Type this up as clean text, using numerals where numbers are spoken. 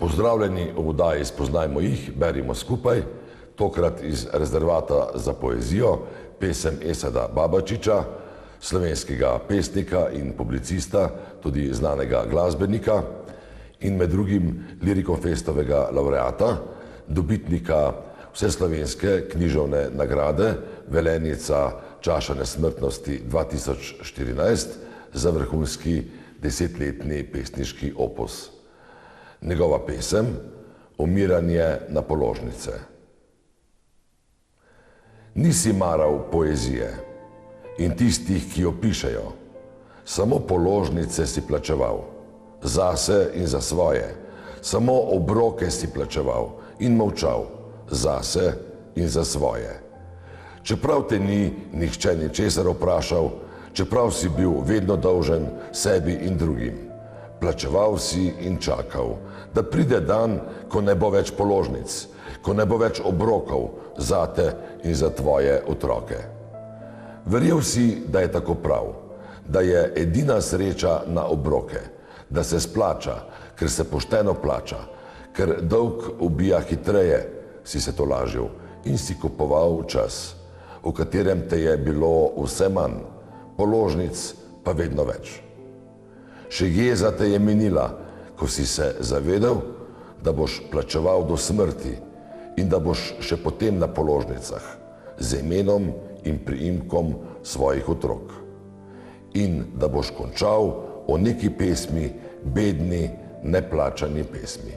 Pozdravljeni v oddaji Spoznajmo jih, berimo skupaj, tokrat iz rezervata za poezijo, pesem Esada Babačiča, slovenskega pesnika in publicista, tudi znanega glasbenika in med drugim Lirikonfestovega lavreata, dobitnika vseslovenske književne nagrade, velenica Čaša nesmrtnosti 2014 za vrhunski 10-letni pesniški opus. Njegova pesem Umiranje na položnice. Nisi maral poezije in tistih, ki jo pišejo, samo položnice si plačeval, zase in za svoje, samo obroke si plačeval in molčal, zase in za svoje. Čeprav te ni nihče ničesar vprašal, čeprav si bil vedno dolžen sebi in drugim, plačeval si in čakal, da pride dan, ko ne bo več položnic, ko ne bo več obrokov zate in za tvoje otroke. Verjel si, da je tako prav, da je edina sreča na obroke, da se splača, ker se pošteno plača, ker dolg ubija hitreje, si se tolažil in si kupoval čas, v katerem te je bilo vse manj, položnic pa vedno več. Še jeza te je minila, ko si se zavedel, da boš plačeval do smrti in da boš še potem na položnicah z imenom in priimkom svojih otrok. In da boš končal o neki pesmi, bedni, neplačani pesmi.